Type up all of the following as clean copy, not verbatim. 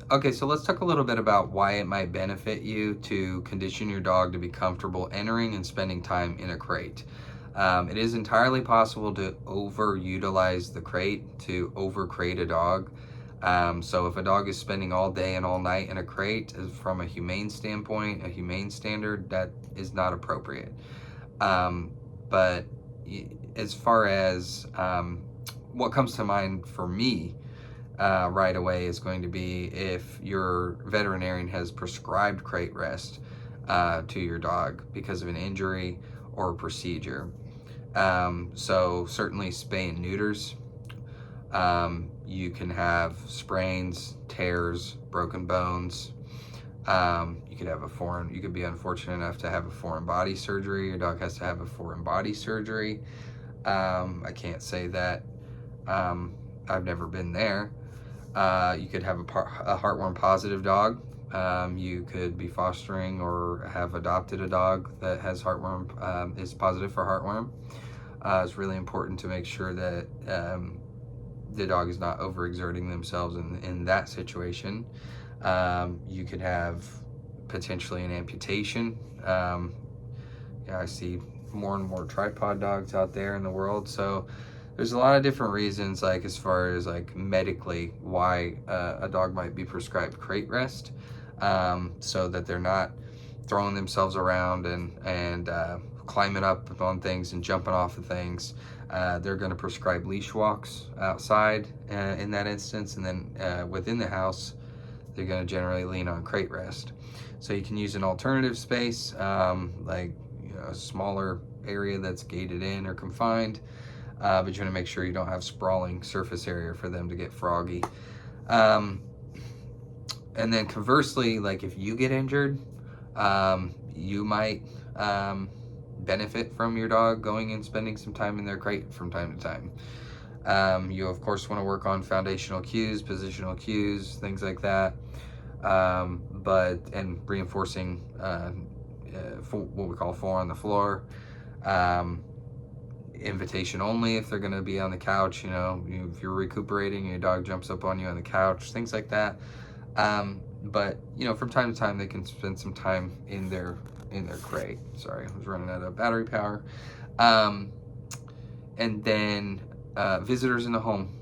Okay, so let's talk a little bit about why it might benefit you to condition your dog to be comfortable entering and spending time in a crate. It is entirely possible to overutilize the crate, to overcrate a dog. So if a dog is spending all day and all night in a crate, from a humane standpoint, a humane standard, that is not appropriate. Um, but as far as what comes to mind for me, right away is going to be if your veterinarian has prescribed crate rest to your dog because of an injury or a procedure. So certainly spay and neuters. You can have sprains, tears, broken bones. You could have you could be unfortunate enough to have a foreign body surgery. Your dog has to have a foreign body surgery. I can't say that I've never been there. You could have a heartworm positive dog. You could be fostering or have adopted a dog that has heartworm, is positive for heartworm. It's really important to make sure that the dog is not overexerting themselves in that situation. You could have potentially an amputation. Yeah, I see more and more tripod dogs out there in the world. So there's a lot of different reasons, like as far as like medically, why a dog might be prescribed crate rest, so that they're not throwing themselves around and climbing up on things and jumping off of things. They're going to prescribe leash walks outside in that instance, and then within the house, they're going to generally lean on crate rest. So you can use an alternative space, like a smaller area that's gated in or confined, but you want to make sure you don't have sprawling surface area for them to get froggy. And then conversely, like if you get injured, you might benefit from your dog going and spending some time in their crate from time to time. You of course want to work on foundational cues, positional cues, things like that. And reinforcing what we call 4 on the floor. Invitation only if they're going to be on the couch. If you're recuperating and your dog jumps up on you on the couch, things like that. But from time to time they can spend some time in their crate. Sorry, I was running out of battery power. And then visitors in the home,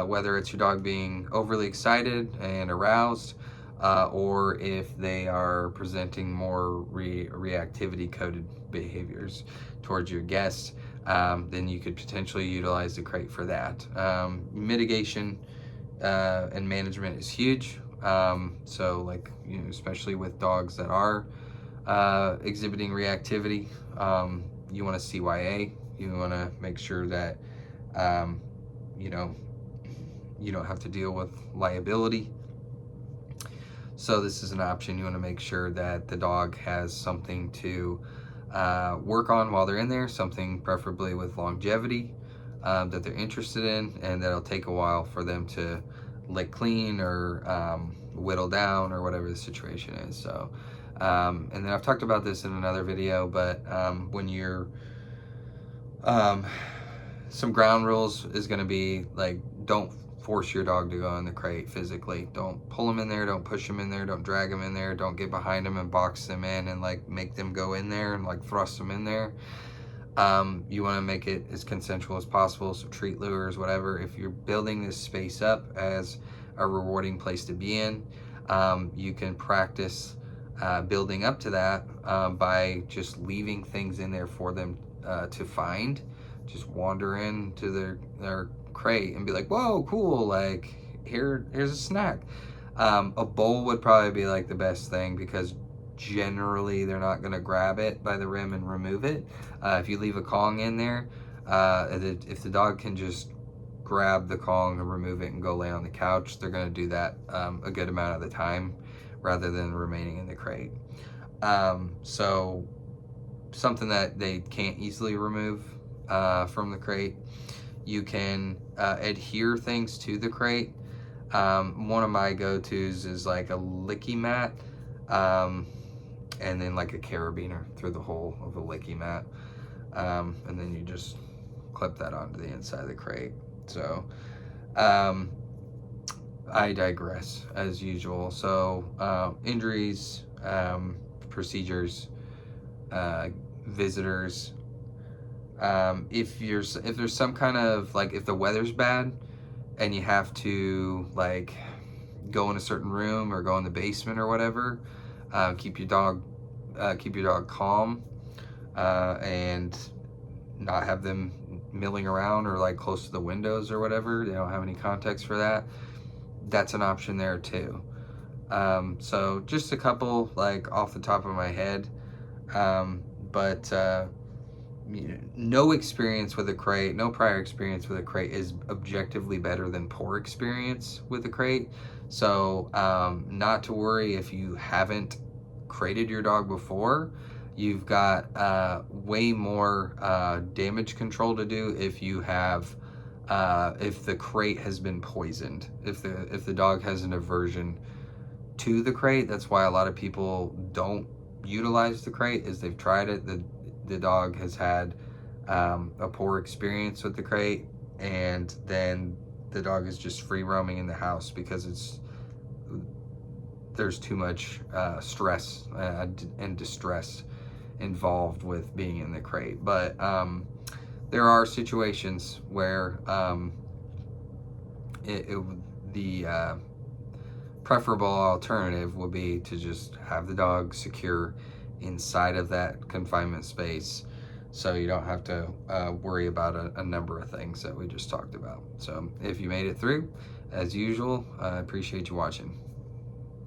whether it's your dog being overly excited and aroused, or if they are presenting more reactivity coded behaviors towards your guests, then you could potentially utilize the crate for that. Mitigation and management is huge. So especially with dogs that are exhibiting reactivity, you want to CYA. You want to make sure that you don't have to deal with liability. So this is an option. You want to make sure that the dog has something to work on while they're in there, something preferably with longevity that they're interested in, and that'll take a while for them to lick clean or whittle down or whatever the situation is. So, and then I've talked about this in another video, but when you're, some ground rules is going to be like, don't force your dog to go in the crate physically. Don't pull them in there, don't push them in there, don't drag them in there, don't get behind them and box them in and make them go in there and thrust them in there. You want to make it as consensual as possible, so treat lures, whatever. If you're building this space up as a rewarding place to be in, you can practice building up to that by just leaving things in there for them to find. Just wander into their crate and be like, whoa, cool, here's a snack. A bowl would probably be the best thing, because generally they're not going to grab it by the rim and remove it. If you leave a Kong in there, if the dog can just grab the Kong and remove it and go lay on the couch, they're going to do that a good amount of the time rather than remaining in the crate. So something that they can't easily remove from the crate, you can adhere things to the crate. One of my go-tos is a licky mat, and then a carabiner through the hole of a licky mat, and then you just clip that onto the inside of the crate. So I digress as usual. So injuries, procedures, visitors. If there's some kind of, like, if the weather's bad and you have to, like, go in a certain room or go in the basement or whatever, keep your dog calm, and not have them milling around or like close to the windows or whatever. They don't have any context for that. That's an option there too. So just a couple, like, off the top of my head. But no experience with a crate, no prior experience with a crate is objectively better than poor experience with a crate. So not to worry if you haven't crated your dog before. You've got way more damage control to do if you have if the crate has been poisoned, if the dog has an aversion to the crate. That's why a lot of people don't utilize the crate, is they've tried it, the dog has had a poor experience with the crate, and then the dog is just free roaming in the house because there's too much stress and distress involved with being in the crate. But there are situations where the preferable alternative would be to just have the dog secure inside of that confinement space, so you don't have to worry about a number of things that we just talked about. So if you made it through, as usual, I appreciate you watching.